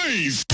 noise!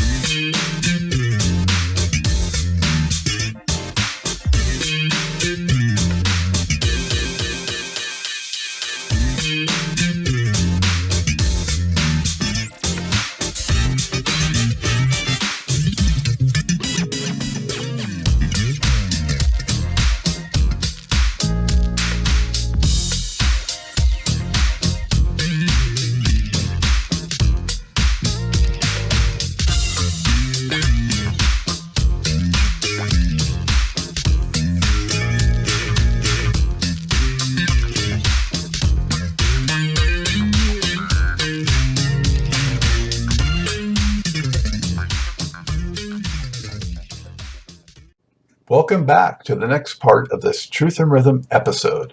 Welcome back to the next part of this Truth and Rhythm episode.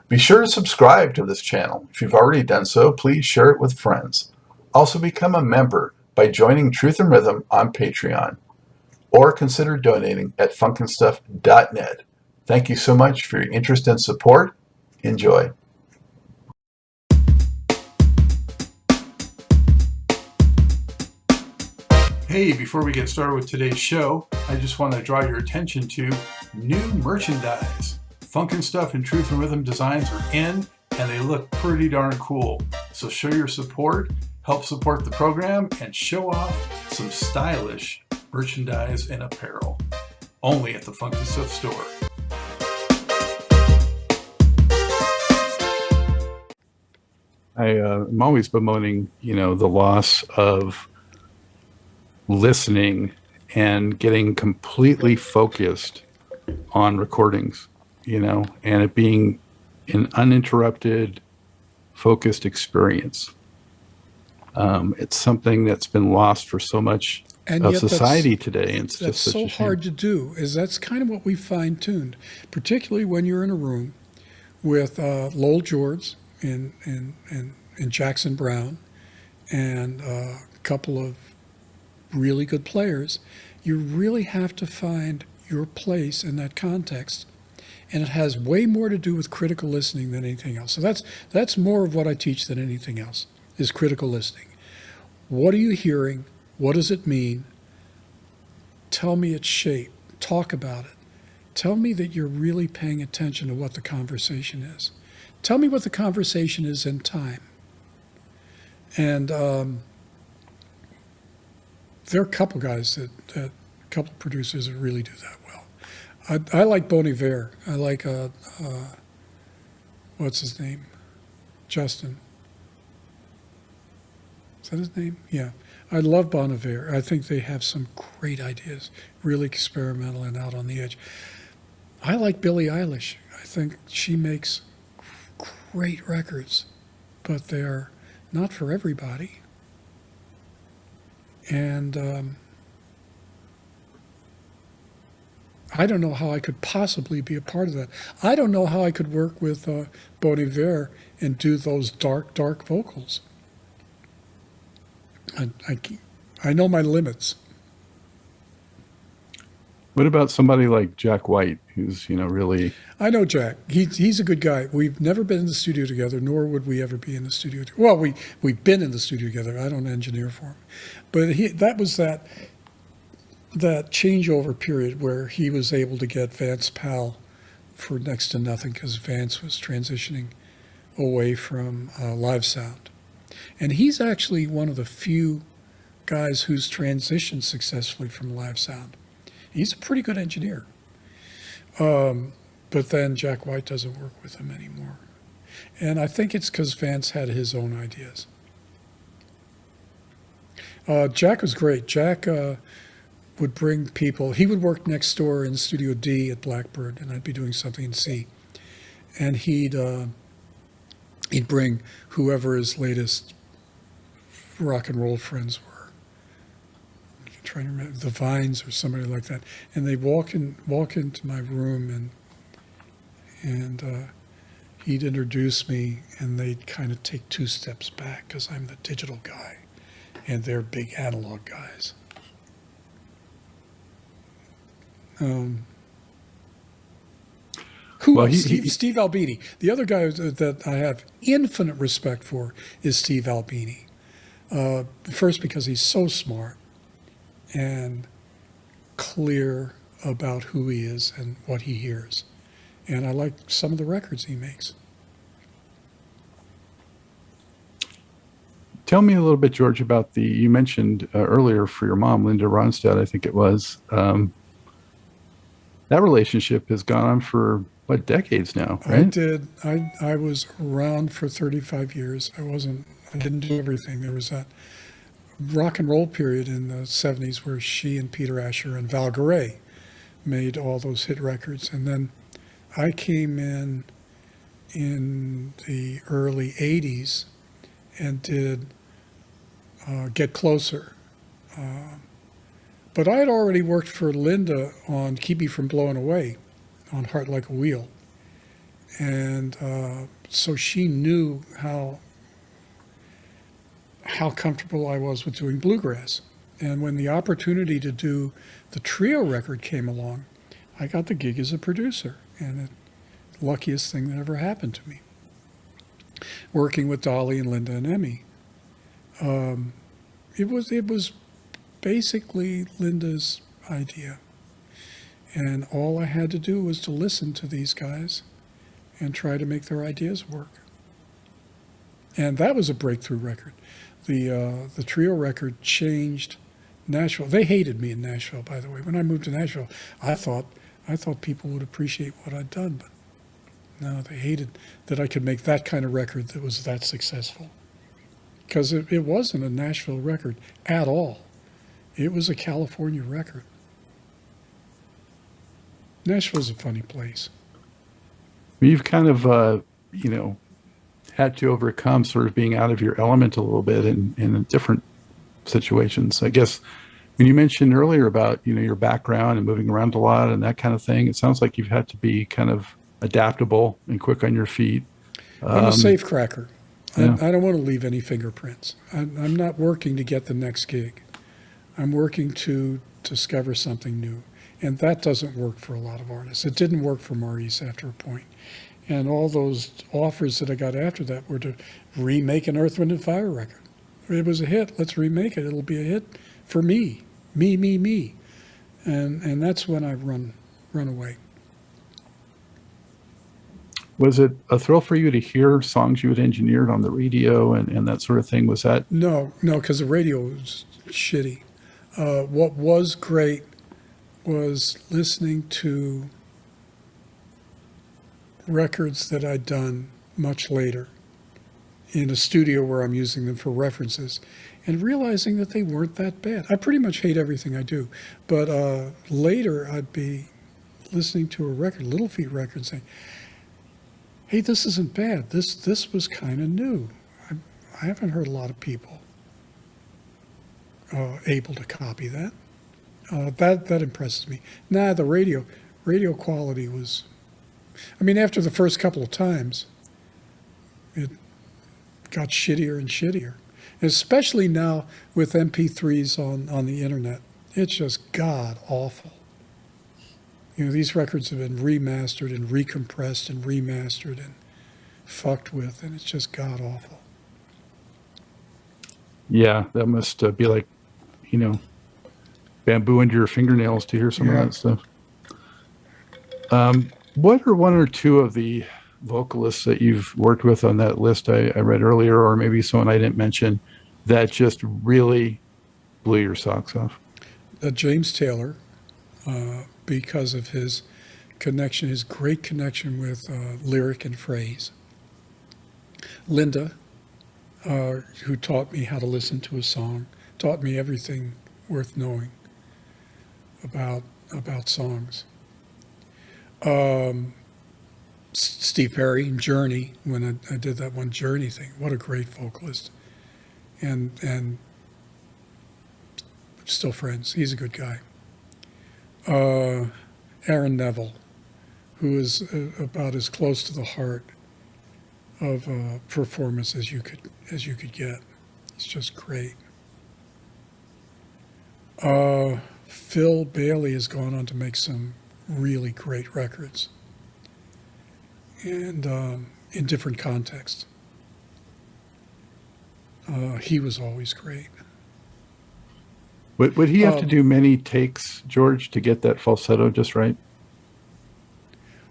Be sure to subscribe to this channel. If you've already done so, please share it with friends. Also become a member by joining Truth and Rhythm on Patreon, or consider donating at funkinstuff.net. Thank you so much for your interest and support. Enjoy. Hey, before we get started with today's show, I just want to draw your attention to new merchandise. Funkin' Stuff and Truth and Rhythm designs are in, and they look pretty darn cool. So show your support, help support the program, and show off some stylish merchandise and apparel. Only at the Funkin' Stuff store. I'm always bemoaning, the loss of listening and getting completely focused on recordings, and it being an uninterrupted, focused experience. It's something that's been lost for so much of society today. And it's that's just so hard to do. That's kind of what we fine-tuned, particularly when you're in a room with Lowell George and Jackson Brown and a couple of really good players. You really have to find your place in that context, and it has way more to do with critical listening than anything else. So that's more of what I teach than anything else, is critical listening. What are you hearing? What does it mean? Tell me its shape. Talk about it. Tell me that you're really paying attention to what the conversation is. Tell me what the conversation is in time. And there are a couple guys a couple producers that really do that well. I like Bon Iver. I like, what's his name? Justin. Is that his name? Yeah. I love Bon Iver. I think they have some great ideas, really experimental and out on the edge. I like Billie Eilish. I think she makes great records, but they're not for everybody. And I don't know how I could possibly be a part of that. I don't know how I could work with Bon Iver and do those dark vocals. I know my limits. What about somebody like Jack White, who's, really... I know Jack. He's a good guy. We've never been in the studio together, nor would we ever be in the studio together. Well, we've been in the studio together. I don't engineer for him. But that was that changeover period where he was able to get Vance Powell for next to nothing because Vance was transitioning away from live sound. And he's actually one of the few guys who's transitioned successfully from live sound. He's a pretty good engineer. But then Jack White doesn't work with him anymore. And I think it's because Vance had his own ideas. Jack was great. Jack would bring people. He would work next door in Studio D at Blackbird, and I'd be doing something in C. And he'd bring whoever his latest rock and roll friends were. I'm trying to remember, the Vines or somebody like that. And they'd walk into my room, and he'd introduce me, and they'd kind of take two steps back because I'm the digital guy, and they're big analog guys. Steve Albini. The other guy that I have infinite respect for is Steve Albini. First, because he's so smart, and clear about who he is and what he hears. And I like some of the records he makes. Tell me a little bit, George, about you mentioned earlier for your mom, Linda Ronstadt, I think it was. That relationship has gone on for, what, decades now, right? I did. I was around for 35 years. I didn't do everything. There was that rock and roll period in the 70s where she and Peter Asher and Val Garay made all those hit records. And then I came in the early 80s and did Get Closer. But I had already worked for Linda on Keep Me From Blowing Away, on Heart Like a Wheel. And so she knew how comfortable I was with doing bluegrass. And when the opportunity to do the trio record came along, I got the gig as a producer. And the luckiest thing that ever happened to me. Working with Dolly and Linda and Emmy. It was basically Linda's idea. And all I had to do was to listen to these guys and try to make their ideas work. And that was a breakthrough record. The trio record changed Nashville. They hated me in Nashville, by the way. When I moved to Nashville, I thought people would appreciate what I'd done, but no, they hated that I could make that kind of record that was that successful. Because it wasn't a Nashville record at all. It was a California record. Nashville's a funny place. You've kind of, had to overcome sort of being out of your element a little bit in different situations. I guess when you mentioned earlier about, your background and moving around a lot and that kind of thing, it sounds like you've had to be kind of adaptable and quick on your feet. I'm a safe cracker. Yeah. I don't want to leave any fingerprints. I'm not working to get the next gig. I'm working to discover something new. And that doesn't work for a lot of artists. It didn't work for Maurice after a point. And all those offers that I got after that were to remake an Earth, Wind & Fire record. It was a hit. Let's remake it. It'll be a hit for me. Me. And that's when I run away. Was it a thrill for you to hear songs you had engineered on the radio and that sort of thing? Was that? No, because the radio was shitty. What was great was listening to records that I'd done much later in a studio where I'm using them for references and realizing that they weren't that bad. I pretty much hate everything I do, but later I'd be listening to a record, Little Feat record, saying, hey, this isn't bad. This was kind of new. I haven't heard a lot of people able to copy that. That impresses me. The radio quality was, after the first couple of times, it got shittier and shittier. Especially now with MP3s on the internet. It's just god awful. These records have been remastered and recompressed and remastered and fucked with, and it's just god awful. Yeah, that must be like, bamboo into your fingernails to hear some of that stuff. What are one or two of the vocalists that you've worked with on that list I read earlier, or maybe someone I didn't mention, that just really blew your socks off? James Taylor, because of his connection, his great connection with lyric and phrase. Linda, who taught me how to listen to a song, taught me everything worth knowing about songs. Steve Perry, Journey, when I did that one Journey thing. What a great vocalist. And still friends. He's a good guy. Aaron Neville, who is about as close to the heart of performance as you could get. It's just great. Phil Bailey has gone on to make some really great records, and in different contexts. He was always great. Would he have to do many takes, George, to get that falsetto just right?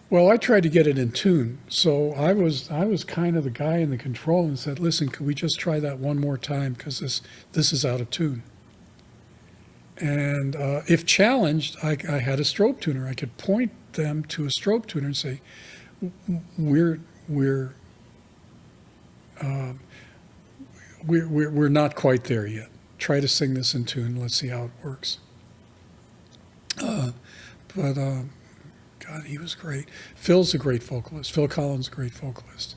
Well, I tried to get it in tune, so I was kind of the guy in the control and said, "Listen, could we just try that one more time because this is out of tune." And if challenged, I had a strobe tuner. I could point them to a strobe tuner and say, "We're not quite there yet. Try to sing this in tune. Let's see how it works." God, he was great. Phil's a great vocalist. Phil Collins, a great vocalist.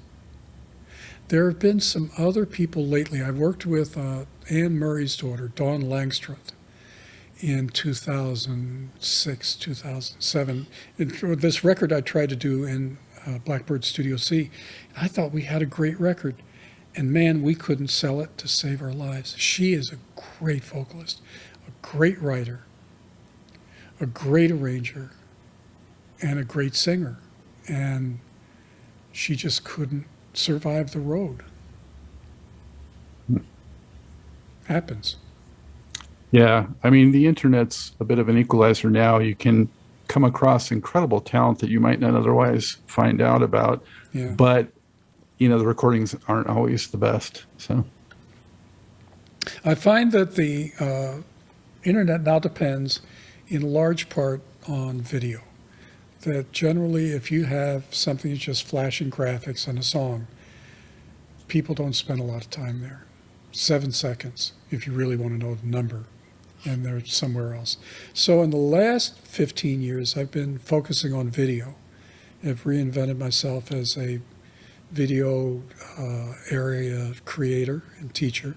There have been some other people lately. I worked with Anne Murray's daughter, Dawn Langstruth, in 2006, 2007. This record I tried to do in Blackbird Studio C. I thought we had a great record. And man, we couldn't sell it to save our lives. She is a great vocalist, a great writer, a great arranger, and a great singer. And she just couldn't survive the road. Happens. Yeah, I mean, the internet's a bit of an equalizer now. You can come across incredible talent that you might not otherwise find out about. Yeah. But, the recordings aren't always the best. So I find that the internet now depends in large part on video. That generally, if you have something that's just flashing graphics and a song, people don't spend a lot of time there. 7 seconds, if you really want to know the number, and they're somewhere else. So in the last 15 years, I've been focusing on video. I've reinvented myself as a video area creator and teacher.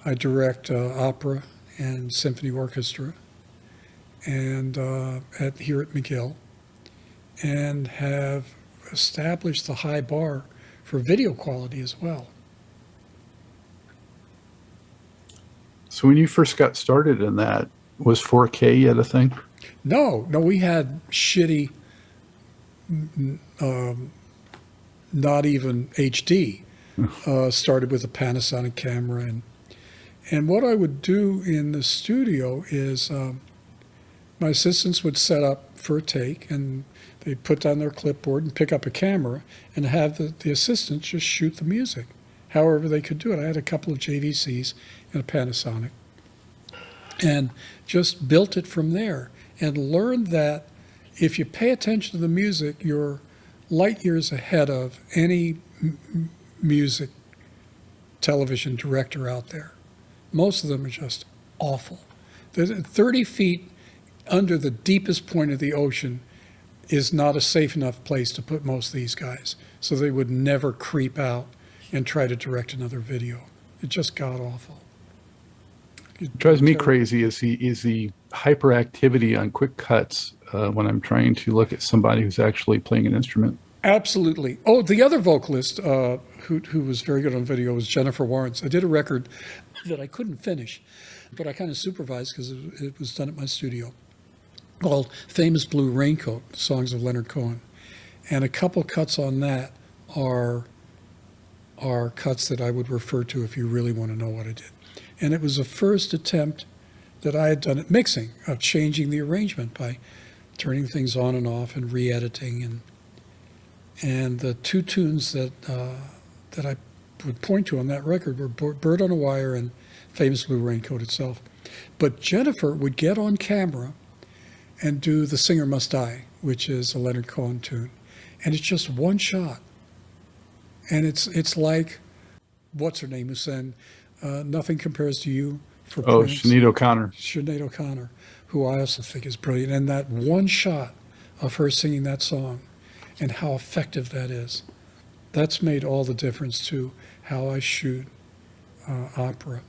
I direct opera and symphony orchestra and here at McGill, and have established the high bar for video quality as well. So when you first got started in that, was 4K yet a thing? No, we had shitty, not even HD. Started with a Panasonic camera, and what I would do in the studio is my assistants would set up for a take, and they'd put down their clipboard and pick up a camera and have the assistants just shoot the music, however they could do it. I had a couple of JVCs and a Panasonic, and just built it from there, and learned that if you pay attention to the music, you're light years ahead of any music television director out there. Most of them are just awful. 30 feet under the deepest point of the ocean is not a safe enough place to put most of these guys. So they would never creep out and try to direct another video. It just got awful. What drives me crazy is the hyperactivity on quick cuts when I'm trying to look at somebody who's actually playing an instrument. Absolutely. Oh, the other vocalist who was very good on video was Jennifer Warrens. I did a record that I couldn't finish, but I kind of supervised because it was done at my studio, called Famous Blue Raincoat, Songs of Leonard Cohen. And a couple cuts on that are cuts that I would refer to if you really want to know what I did. And it was the first attempt that I had done at mixing, of changing the arrangement by turning things on and off and re-editing. And the two tunes that I would point to on that record were Bird on a Wire and Famous Blue Raincoat itself. But Jennifer would get on camera and do The Singer Must Die, which is a Leonard Cohen tune. And it's just one shot. And it's like, what's her name, who sang Nothing Compares to You for Prince. Sinead O'Connor. Sinead O'Connor, who I also think is brilliant. And that one shot of her singing that song and how effective that is, that's made all the difference to how I shoot opera.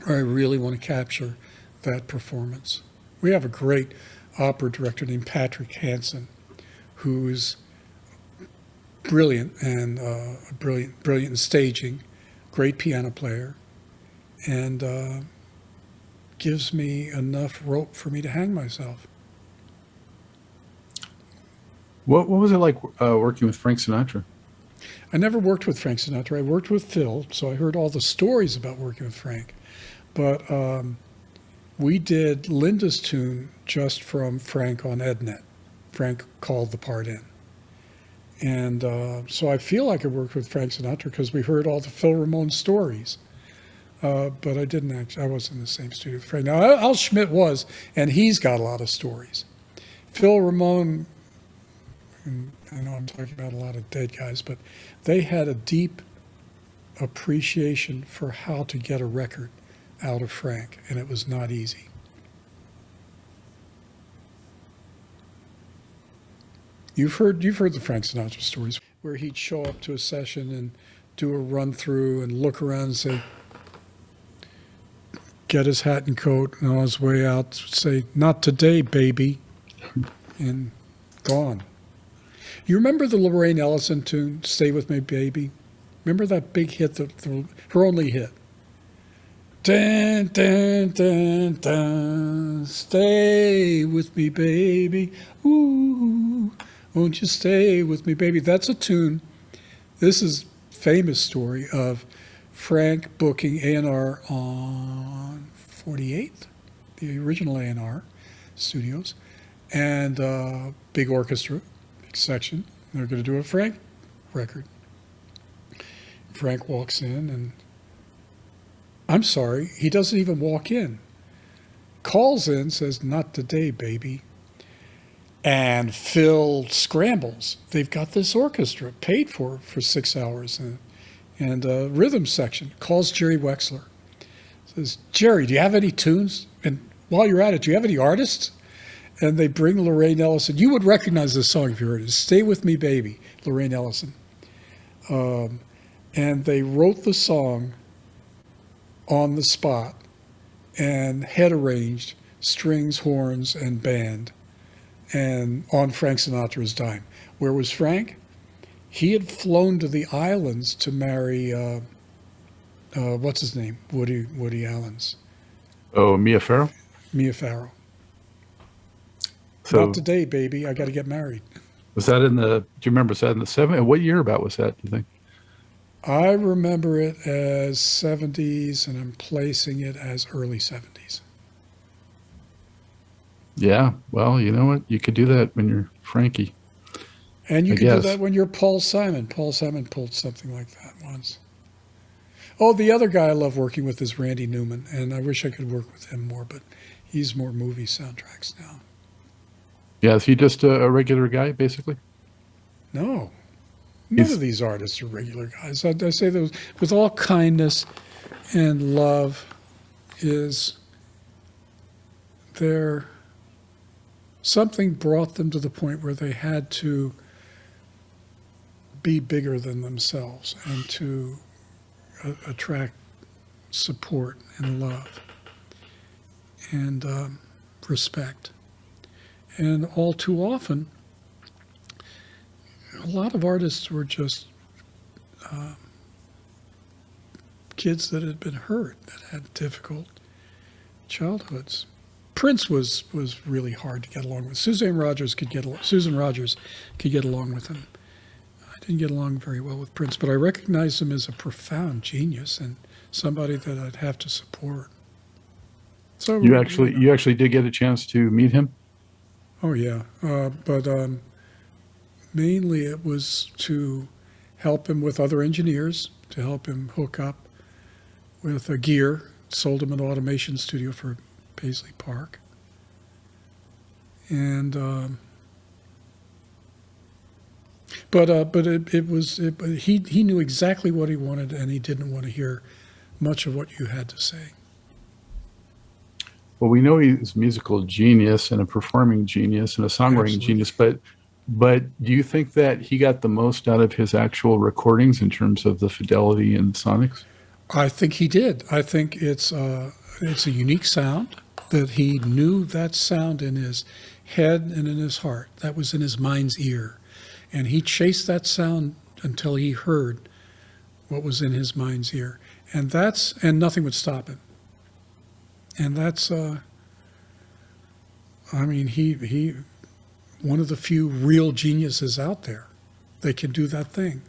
I really want to capture that performance. We have a great opera director named Patrick Hansen, who's brilliant and brilliant in staging, great piano player, and gives me enough rope for me to hang myself. What was it like working with Frank Sinatra? I never worked with Frank Sinatra. I worked with Phil, so I heard all the stories about working with Frank. But we did Linda's tune just from Frank on Ednet. Frank called the part in. And so I feel like I worked with Frank Sinatra because we heard all the Phil Ramone stories. But I didn't actually, I wasn't in the same studio with Frank. Now, Al Schmidt was, and he's got a lot of stories. Phil Ramone, and I know I'm talking about a lot of dead guys, but they had a deep appreciation for how to get a record out of Frank, and it was not easy. You've heard the Frank Sinatra stories where he'd show up to a session and do a run through and look around and say, get his hat and coat, and on his way out say, "Not today, baby," and gone. You remember the Lorraine Ellison tune, "Stay With Me, Baby"? Remember that big hit, her only hit? Dun, dun, dun, dun, stay with me, baby. Ooh, won't you stay with me, baby? That's a tune. This is a famous story of Frank booking A&R on 48th, the original A&R studios, and big orchestra, big section. They're going to do a Frank record. Frank walks in and, I'm sorry, he doesn't even walk in. Calls in, says, "Not today, baby." And Phil scrambles. They've got this orchestra paid for 6 hours and a rhythm section. Calls Jerry Wexler. Says, "Jerry, do you have any tunes? And while you're at it, do you have any artists?" And they bring Lorraine Ellison. You would recognize this song if you heard it. "Stay With Me, Baby," Lorraine Ellison. And they wrote the song on the spot and head arranged strings, horns, and band, and on Frank Sinatra's dime. Where was Frank? He had flown to the islands to marry, what's his name? Woody Allen's. Oh, Mia Farrow? Mia Farrow. So, "Not today, baby. I got to get married." was that in the, do you remember, was that in the 70s? What year about was that, do you think? I remember it as 70s, and I'm placing it as early 70s. Yeah, well, you know what? You could do that when you're Frankie. And you I can do guess. that when you're Paul Simon. Paul Simon pulled something like that once. Oh, the other guy I love working with is Randy Newman, and I wish I could work with him more, but he's more movie soundtracks now. Yeah, is he just a regular guy, basically? No, none He's- of these artists are regular guys. I say those with all kindness and love. Is there something brought them to the point where they had to be bigger than themselves and to attract support and love and respect. And all too often, a lot of artists were just kids that had been hurt, that had difficult childhoods. Prince was really hard to get along with. Susan Rogers could get along with him. I didn't get along very well with Prince, but I recognized him as a profound genius and somebody that I'd have to support. So You actually did get a chance to meet him? Oh yeah, but mainly it was to help him with other engineers, to help him hook up with a gear. Sold him an automation studio for Paisley Park, and he knew exactly what he wanted, and he didn't want to hear much of what you had to say. Well, we know he's a musical genius and a performing genius and a songwriting Absolutely. genius, but do you think that he got the most out of his actual recordings in terms of the fidelity and sonics? I think he did. I think it's a unique sound, that he knew that sound in his head and in his heart. That was in his mind's ear. And he chased that sound until he heard what was in his mind's ear. And nothing would stop him. And that's, he one of the few real geniuses out there that can do that thing,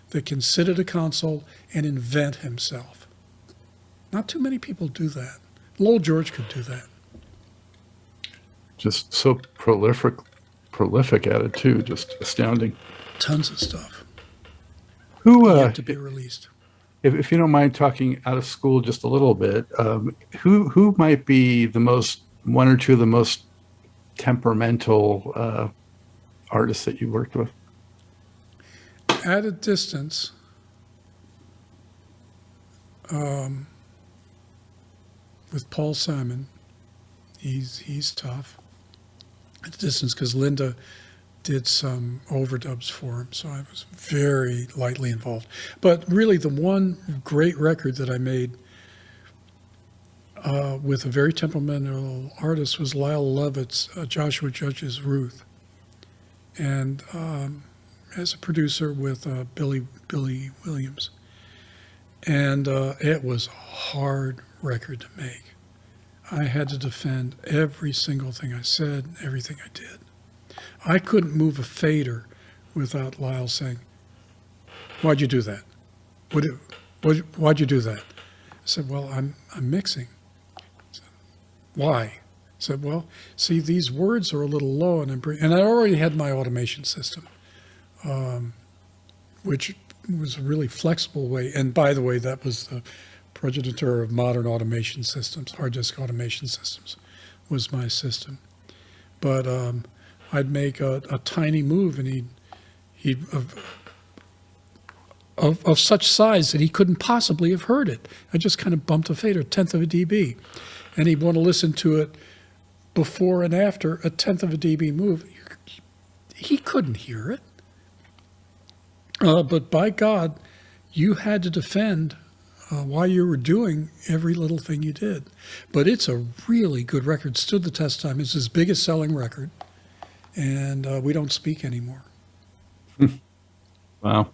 that can sit at a console and invent himself. Not too many people do that. Lowell George could do that. Just so prolific at it too. Just astounding. Tons of stuff Who, yet to be released. if you don't mind talking out of school just a little bit, who might be one or two of the most temperamental artists that you worked with? At a distance, with Paul Simon, he's tough. At a distance, because Linda did some overdubs for him, so I was very lightly involved. But really, the one great record that I made with a very temperamental artist was Lyle Lovett's Joshua Judge's Ruth, and as a producer with Billy Williams. And it was a hard record to make. I had to defend every single thing I said, everything I did. I couldn't move a fader without Lyle saying, "Why'd you do that? Why'd you do that?" I said, "Well, I'm mixing." I said, "Why?" I said, "Well, see, these words are a little low, and I already had my automation system, which was a really flexible way." And by the way, that was the progenitor of modern automation systems. Hard disk automation systems was my system. But I'd make a tiny move, and he'd of such size that he couldn't possibly have heard it. I just kind of bumped a fader, 1/10 of a dB, and he'd want to listen to it before and after a 1/10 of a dB move. He couldn't hear it. But by God, you had to defend while you were doing every little thing you did. But it's a really good record, stood the test of time. It's his biggest selling record, and we don't speak anymore. Wow.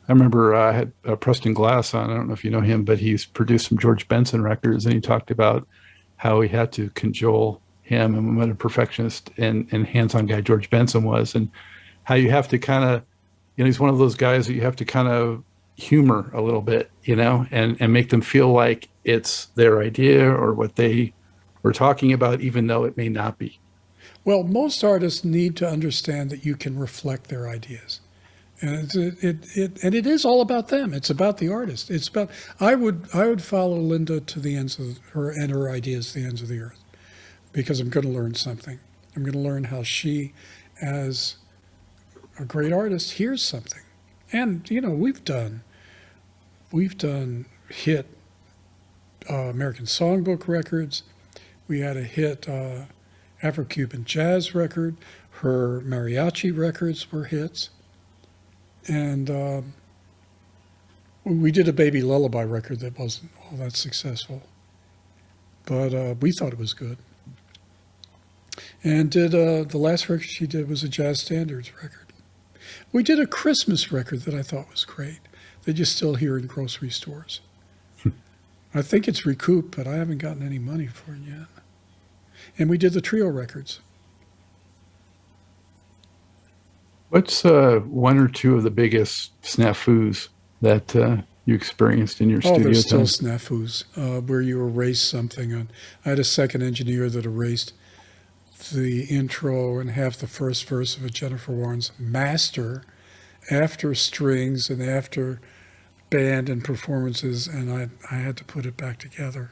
I remember I had Preston Glass on. I don't know if you know him, but he's produced some George Benson records, and he talked about how he had to cajole him and what a perfectionist and hands-on guy George Benson was, and how you have to kind of, he's one of those guys that you have to kind of humor a little bit, and make them feel like it's their idea or what they were talking about, even though it may not be. Well, most artists need to understand that you can reflect their ideas. And it is all about them. It's about the artist. It's about, I would follow Linda to the ends of her ideas to the ends of the earth, because I'm going to learn something. I'm going to learn how she, as a great artist, hears something. And we've done hit American Songbook records. We had a hit Afro-Cuban jazz record. Her mariachi records were hits. And we did a Baby Lullaby record that wasn't all that successful, but we thought it was good. And the last record she did was a jazz standards record. We did a Christmas record that I thought was great, that you still hear in grocery stores. I think it's recouped, but I haven't gotten any money for it yet. And we did the trio records. What's one or two of the biggest snafus that you experienced in your studio There's still time? snafus where you erase something. I had a second engineer that erased the intro and half the first verse of a Jennifer Warnes master after strings and after band and performances, and I had to put it back together.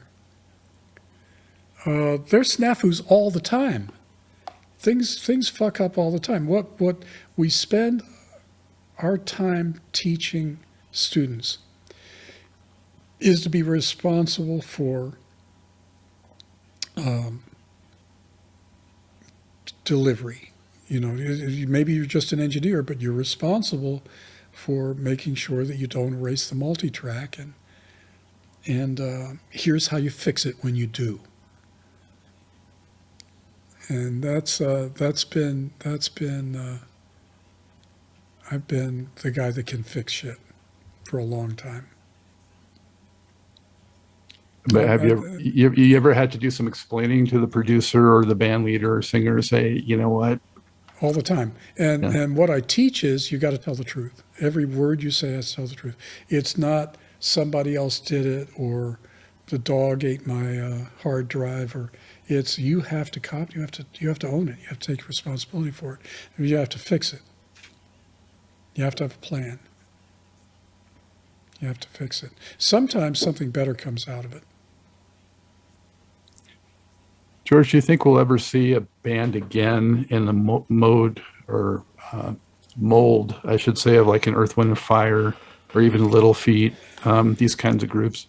There's snafus all the time. Things fuck up all the time. What we spend our time teaching students is to be responsible for delivery. Maybe you're just an engineer, but you're responsible for making sure that you don't erase the multi-track, and here's how you fix it when you do. And that's been I've been the guy that can fix shit for a long time. But have you ever had to do some explaining to the producer or the band leader or singer, say, you know what? All the time. And what I teach is you got to tell the truth. Every word you say has to tell the truth. It's not somebody else did it or the dog ate my hard drive, or it's you have to copy, you have to own it, you have to take responsibility for it, and you have to fix it. You have to have a plan. You have to fix it. Sometimes something better comes out of it. George, do you think we'll ever see a band again in the mode or mold, I should say, of like an Earth, Wind, and Fire, or even Little Feat, these kinds of groups?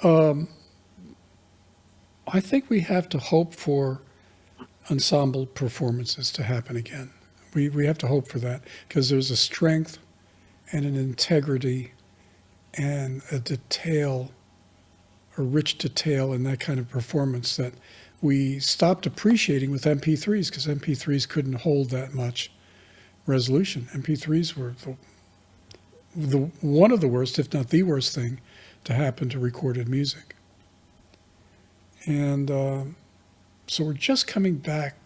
I think we have to hope for ensemble performances to happen again. We have to hope for that, because there's a strength and an integrity and a detail, a rich detail in that kind of performance that we stopped appreciating with MP3s, because MP3s couldn't hold that much resolution. MP3s were the one of the worst, if not the worst thing to happen to recorded music. And so we're just coming back,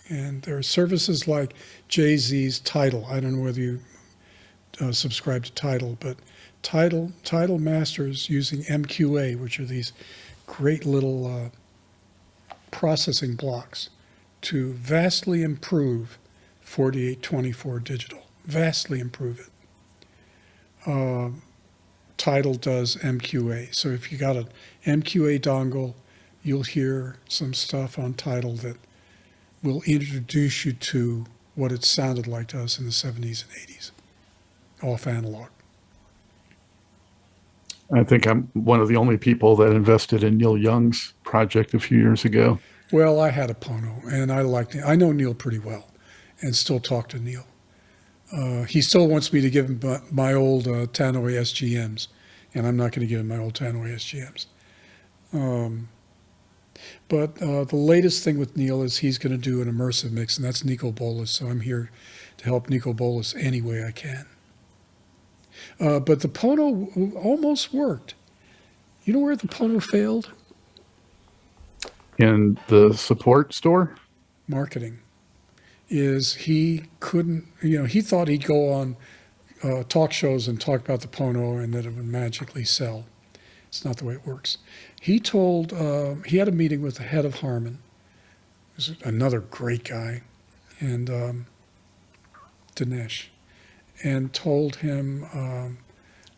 and there are services like Jay-Z's Tidal. I don't know whether you subscribe to Tidal, but Tidal masters using MQA, which are these great little processing blocks, to vastly improve 4824 digital, vastly improve it. Tidal does MQA. So if you got an MQA dongle, you'll hear some stuff on Tidal that will introduce you to what it sounded like to us in the 70s and 80s, off analog. I think I'm one of the only people that invested in Neil Young's project a few years ago. Well, I had a Pono, and I liked it. I know Neil pretty well, and still talk to Neil. He still wants me to give him my old Tannoy SGMs, and I'm not going to give him my old Tannoy SGMs. But the latest thing with Neil is he's going to do an immersive mix, and that's Nico Bolas, so I'm here to help Nico Bolas any way I can. But the Pono almost worked. You know where the Pono failed? In the support store? Marketing. Is he couldn't, he thought he'd go on talk shows and talk about the Pono and that it would magically sell. It's not the way it works. He told, he had a meeting with the head of Harman, who's another great guy, and Deniece, and told him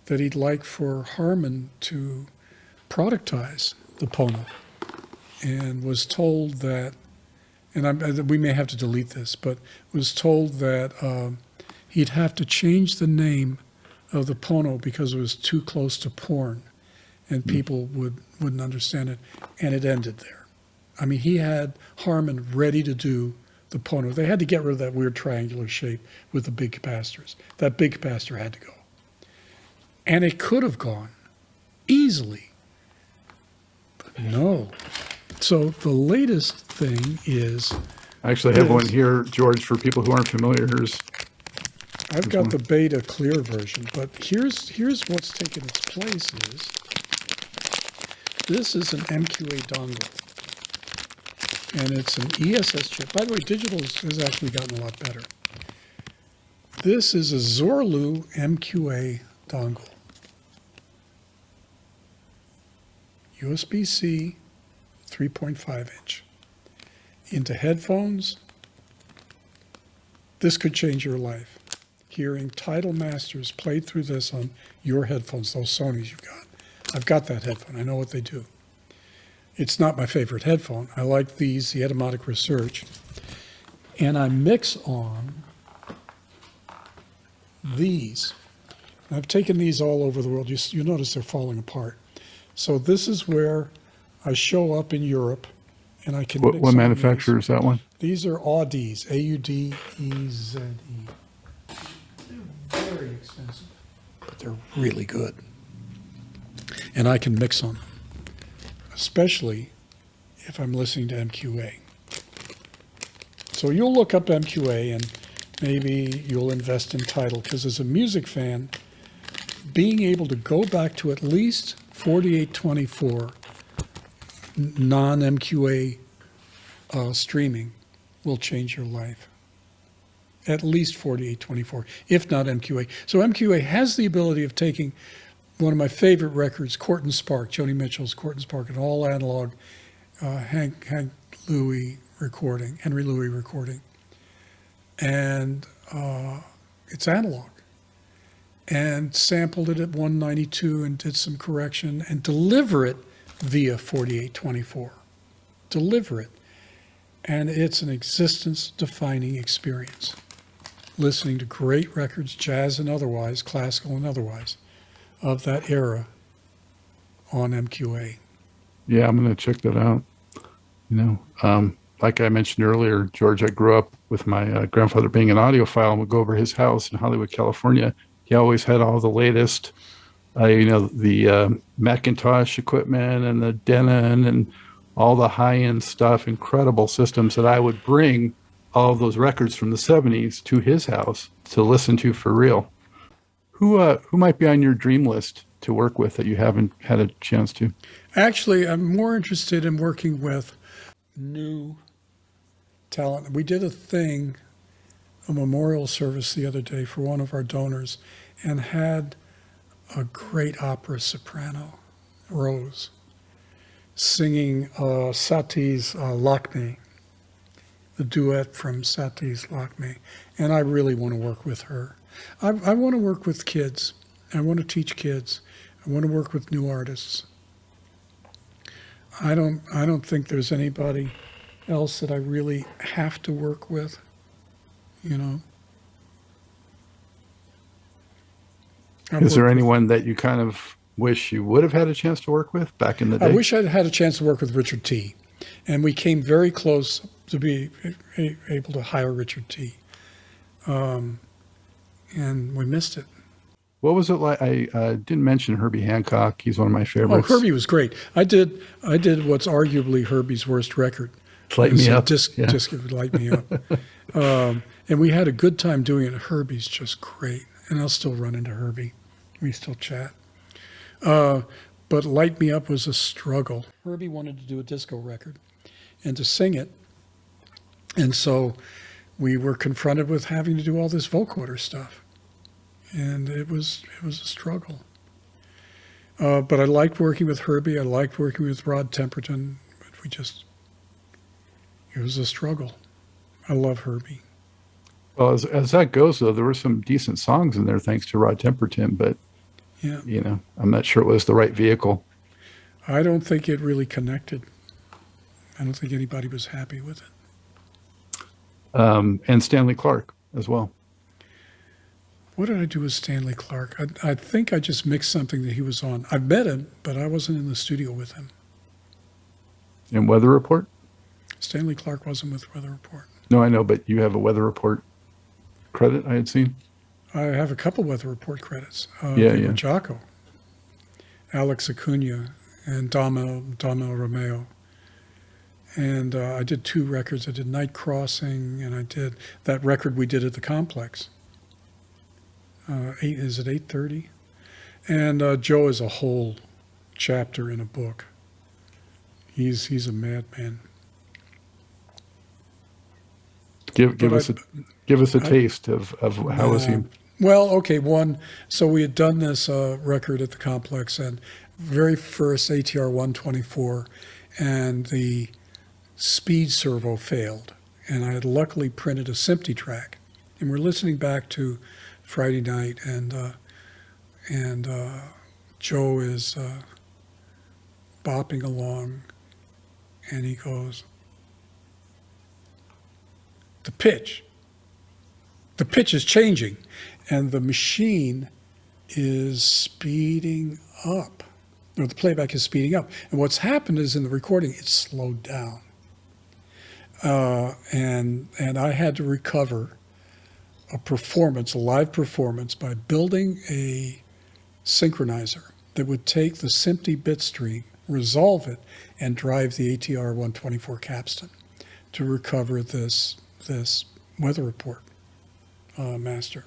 that he'd like for Harman to productize the Pono, and was told that, and we may have to delete this, but was told that he'd have to change the name of the Pono because it was too close to porn, and people wouldn't understand it, and it ended there. I mean, he had Harman ready to do the Pono. They had to get rid of that weird triangular shape with the big capacitors. That big capacitor had to go. And it could have gone easily, but no. So the latest thing is... I actually have one here, George, for people who aren't familiar. I've got the beta clear version, but here's what's taken its place is, this is an MQA dongle, and it's an ESS chip. By the way, digital has actually gotten a lot better. This is a Zorlu MQA dongle. USB-C 3.5 inch. Into headphones. This could change your life. Hearing Tidal Masters played through this on your headphones, those Sonys you've got. I've got that headphone. I know what they do. It's not my favorite headphone. I like these, the Etymotic Research. And I mix on these. I've taken these all over the world. You notice they're falling apart. So this is where I show up in Europe, and I can mix what on manufacturer is that one? These are Audeze, A-U-D-E-Z-E. They're very expensive, but they're really good. And I can mix on them, especially if I'm listening to MQA. So you'll look up MQA and maybe you'll invest in Tidal, because as a music fan, being able to go back to at least 4824 non-MQA streaming will change your life. At least 4824, if not MQA. So MQA has the ability of taking one of my favorite records, Court and Spark, Joni Mitchell's Court and Spark, an all analog Henry Louis recording, and it's analog, and sampled it at 192 and did some correction and deliver it via 4824. Deliver it. And it's an existence-defining experience. Listening to great records, jazz and otherwise, classical and otherwise, of that era on MQA. Yeah, I'm going to check that out. Like I mentioned earlier, George, I grew up with my grandfather being an audiophile, and would go over his house in Hollywood, California. He always had all the latest, the Macintosh equipment and the Denon and all the high-end stuff, incredible systems that I would bring all of those records from the 70s to his house to listen to for real. Who might be on your dream list to work with that you haven't had a chance to? Actually, I'm more interested in working with new talent. We did a memorial service the other day for one of our donors, and had a great opera soprano, Rose, singing Satie's Lakme, the duet from Satie's Lakme. And I really want to work with her. I want to work with kids. I want to teach kids. I want to work with new artists. I don't think there's anybody else that I really have to work with, Is there anyone that you kind of wish you would have had a chance to work with back in the day? I wish I'd had a chance to work with Richard T. And we came very close to be able to hire Richard T. And we missed it. What was it like? I didn't mention Herbie Hancock. He's one of my favorites. Oh, Herbie was great. I did what's arguably Herbie's worst record. Light Me Up. Just Light Me Up. And we had a good time doing it. Herbie's just great. And I'll still run into Herbie. We still chat. But Light Me Up was a struggle. Herbie wanted to do a disco record and to sing it. And so we were confronted with having to do all this vocoder stuff. And it was a struggle. But I liked working with Herbie. I liked working with Rod Temperton. But it was a struggle. I love Herbie. Well, as that goes, though, there were some decent songs in there thanks to Rod Temperton, but, yeah, I'm not sure it was the right vehicle. I don't think it really connected. I don't think anybody was happy with it. And Stanley Clark as well. What did I do with Stanley Clark? I think I just mixed something that he was on. I've met him, but I wasn't in the studio with him. And Weather Report? Stanley Clark wasn't with Weather Report. No, I know, but you have a Weather Report credit I had seen? I have a couple Weather Report credits. Yeah. Jocko, Alex Acuna, and Damo Romeo. And I did 2 records. I did Night Crossing, and I did that record we did at the Complex. Is it 8:30? And Joe is a whole chapter in a book. He's a madman. Give us a taste of how was he? Well, okay, so we had done this record at the Complex, and very first ATR 124, and the speed servo failed, and I had luckily printed a SMPTE track, and we're listening back to Friday night, and Joe is bopping along, and he goes, the pitch is changing, and the machine is speeding up, or the playback is speeding up. And what's happened is in the recording, it's slowed down. And I had to recover a live performance, by building a synchronizer that would take the SMPTE bit stream, resolve it, and drive the ATR 124 capstan to recover this Weather Report master,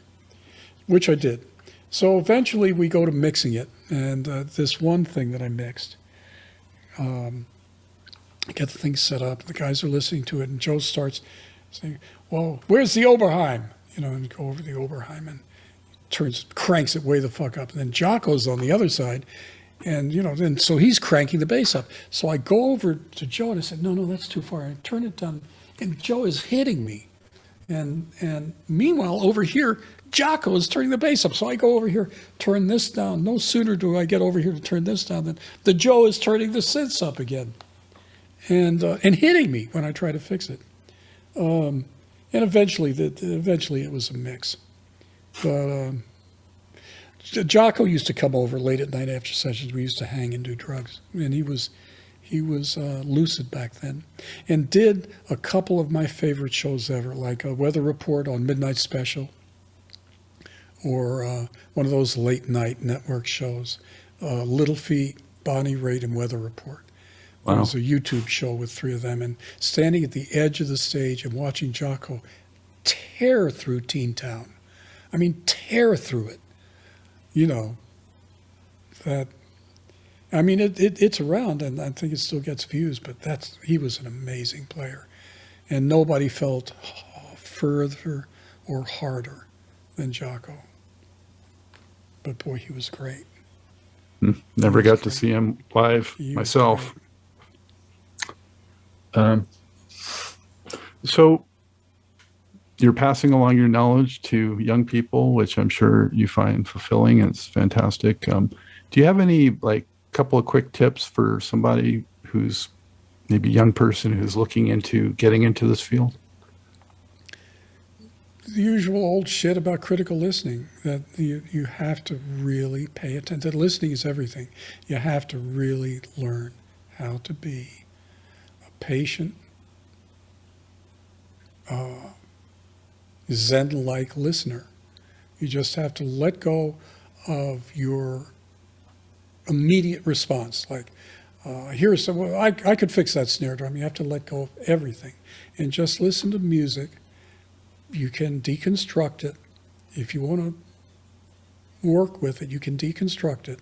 which I did. So eventually we go to mixing it, and this one thing that I mixed, I get the thing set up, the guys are listening to it, and Joe starts saying, well, where's the Oberheim? And go over the Oberheim, and cranks it way the fuck up. And then Jocko's on the other side, and then so he's cranking the bass up. So I go over to Joe and I said, no, that's too far. I turn it down, and Joe is hitting me. And meanwhile, over here, Jocko is turning the bass up. So I go over here, turn this down. No sooner do I get over here to turn this down than the Joe is turning the synths up again, and hitting me when I try to fix it. And eventually it was a mix. But Jocko used to come over late at night after sessions. We used to hang and do drugs, and he was lucid back then, and did a couple of my favorite shows ever, like a Weather Report on Midnight Special, or one of those late night network shows, Little Feat, Bonnie Raitt, and Weather Report. Wow. It was a YouTube show with three of them, and standing at the edge of the stage and watching Jocko tear through Teen Town. I mean, tear through it. It's around, and I think it still gets views, but he was an amazing player. And nobody felt further or harder than Jocko. But boy, he was great. Never got to see him live myself. So you're passing along your knowledge to young people, which I'm sure you find fulfilling. It's fantastic. Do you have any couple of quick tips for somebody who's maybe a young person who's looking into getting into this field? The usual old shit about critical listening, that you have to really pay attention. That listening is everything. You have to really learn how to be a patient, Zen-like listener. You just have to let go of your immediate response. Here's some, I could fix that snare drum. You have to let go of everything and just listen to music. You can deconstruct it. If you want to work with it, you can deconstruct it,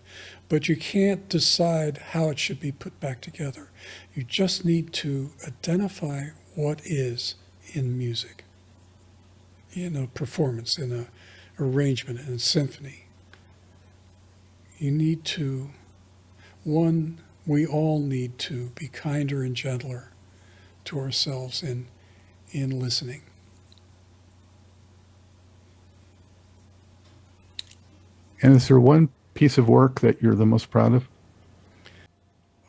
but you can't decide how it should be put back together. You just need to identify what is in music, in a performance, in a arrangement, in a symphony. You need to, we all need to be kinder and gentler to ourselves in listening. And is there one piece of work that you're the most proud of?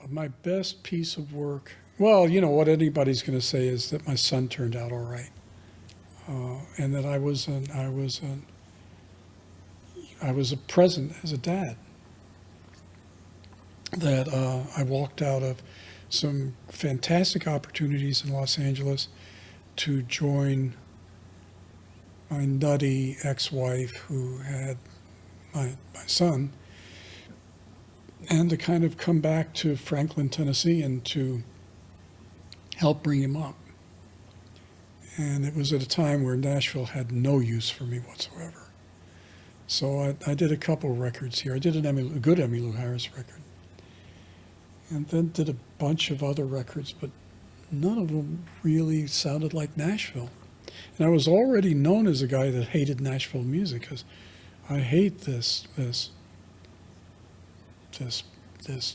My best piece of work, well, what anybody's going to say is that my son turned out all right, and that I was a present as a dad. That I walked out of some fantastic opportunities in Los Angeles to join my nutty ex-wife who had my son, and to kind of come back to Franklin, Tennessee, and to help bring him up. And it was at a time where Nashville had no use for me whatsoever. So I did a couple records here. I did a good Emmylou Harris record, and then did a bunch of other records, but none of them really sounded like Nashville. And I was already known as a guy that hated Nashville music, because I hate this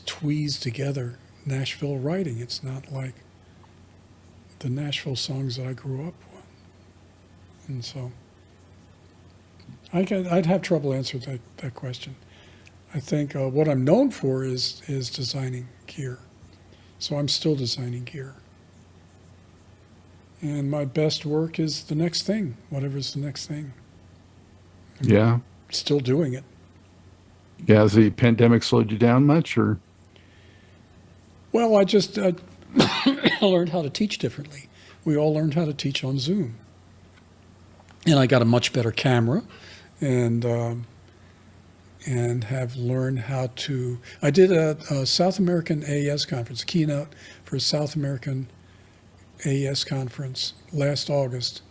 tweezed together Nashville writing. It's not like the Nashville songs that I grew up with. And so I'd have trouble answering that question. I think what I'm known for is designing gear. So I'm still designing gear. And my best work is the next thing, whatever's the next thing. Yeah. Still doing it. Yeah, has the pandemic slowed you down much, or? Well, I just learned how to teach differently. We all learned how to teach on Zoom. And I got a much better camera, and have learned how to, I did a South American AES conference, a keynote for a South American AES conference last August.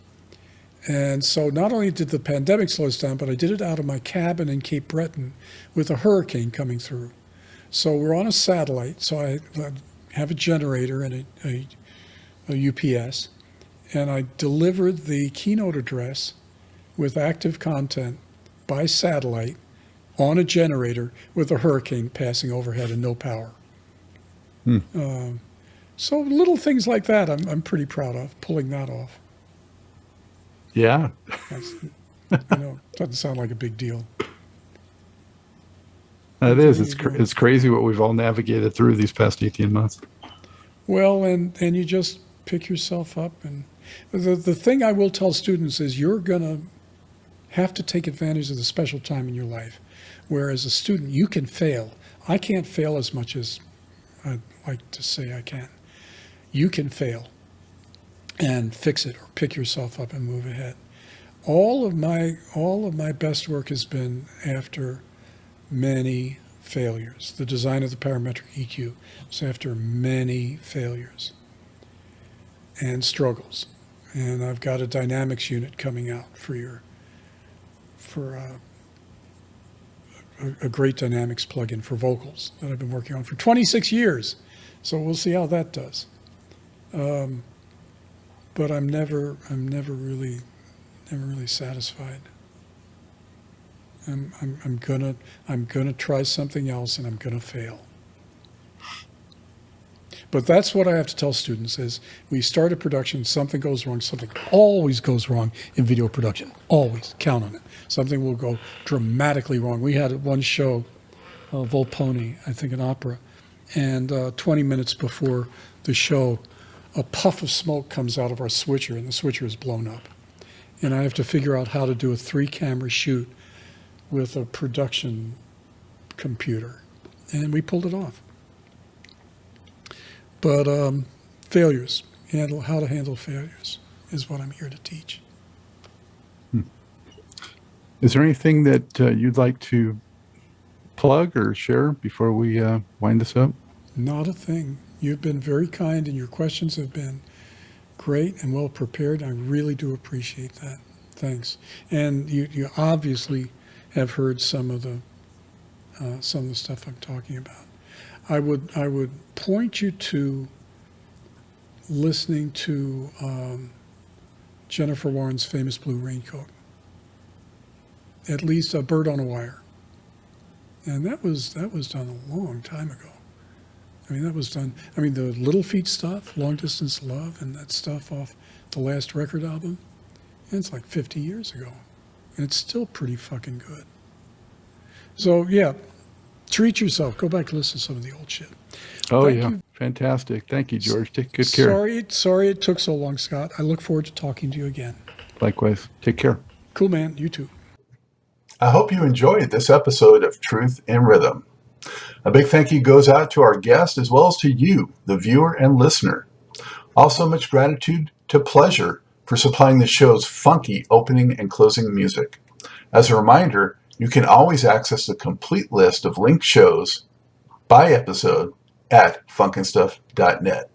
And so not only did the pandemic slow us down, but I did it out of my cabin in Cape Breton with a hurricane coming through. So we're on a satellite, so I have a generator and a UPS, and I delivered the keynote address with active content by satellite on a generator with a hurricane passing overhead and no power. So little things like that I'm pretty proud of, pulling that off. Yeah. I know, doesn't sound like a big deal. It is. It's crazy what we've all navigated through these past 18 months. Well, and you just pick yourself up. And the thing I will tell students is you're going to have to take advantage of the special time in your life. Whereas a student, you can fail. I can't fail as much as I'd like to say I can. You can fail and fix it or pick yourself up and move ahead. All of my best work has been after many failures. The design of the parametric EQ was after many failures and struggles. And I've got a dynamics unit coming out for a great dynamics plugin for vocals that I've been working on for 26 years. So we'll see how that does. But I'm never really satisfied. I'm gonna try something else, and I'm gonna fail. But that's what I have to tell students: is we start a production, something goes wrong. Something always goes wrong in video production. Always count on it. Something will go dramatically wrong. We had one show, Volpone, I think an opera, and 20 minutes before the show, a puff of smoke comes out of our switcher, and the switcher is blown up. And I have to figure out how to do a 3-camera shoot with a production computer. And we pulled it off. But failures, how to handle failures is what I'm here to teach. Is there anything that you'd like to plug or share before we wind this up? Not a thing. You've been very kind, and your questions have been great and well prepared. I really do appreciate that. Thanks. And you obviously have heard some of the stuff I'm talking about. I would point you to listening to Jennifer Warren's famous Blue Raincoat. At least A Bird on a Wire. And that was done a long time ago. That was done, the Little Feat stuff, Long Distance Love, and that stuff off the last record album, and it's like 50 years ago. And it's still pretty fucking good. So, yeah, treat yourself. Go back and listen to some of the old shit. Oh, Thank yeah. you. Fantastic. Thank you, George. Take good care. Sorry it took so long, Scott. I look forward to talking to you again. Likewise. Take care. Cool, man. You too. I hope you enjoyed this episode of Truth in Rhythm. A big thank you goes out to our guest as well as to you, the viewer and listener. Also, much gratitude to Pleasure for supplying the show's funky opening and closing music. As a reminder, you can always access the complete list of linked shows by episode at funkandstuff.net.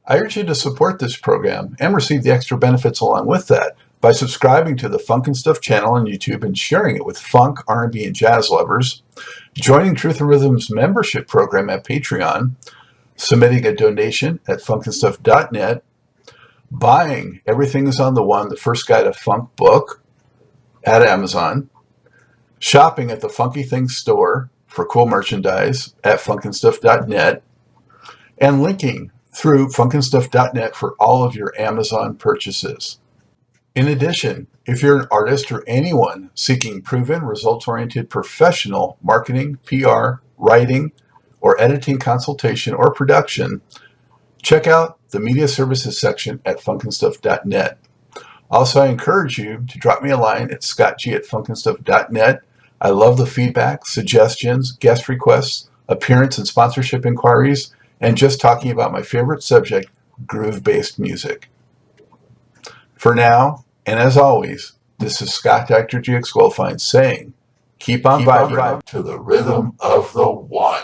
I urge you to support this program and receive the extra benefits along with that by subscribing to the Funk and Stuff channel on YouTube and sharing it with funk, R&B, and jazz lovers, joining Truth and Rhythm's membership program at Patreon, submitting a donation at funkandstuff.net, buying Everything is on the One, the First Guide to Funk book at Amazon, shopping at the Funky Things store for cool merchandise at funkandstuff.net, and linking through funkandstuff.net for all of your Amazon purchases. In addition, if you're an artist or anyone seeking proven, results-oriented professional marketing, PR, writing, or editing consultation or production, check out the media services section at funkandstuff.net. Also, I encourage you to drop me a line at scottg@funkandstuff.net. I love the feedback, suggestions, guest requests, appearance and sponsorship inquiries, and just talking about my favorite subject, groove-based music. For now, and as always, this is Scott Dr. GX Goldfine saying, keep on vibing to the rhythm of the one.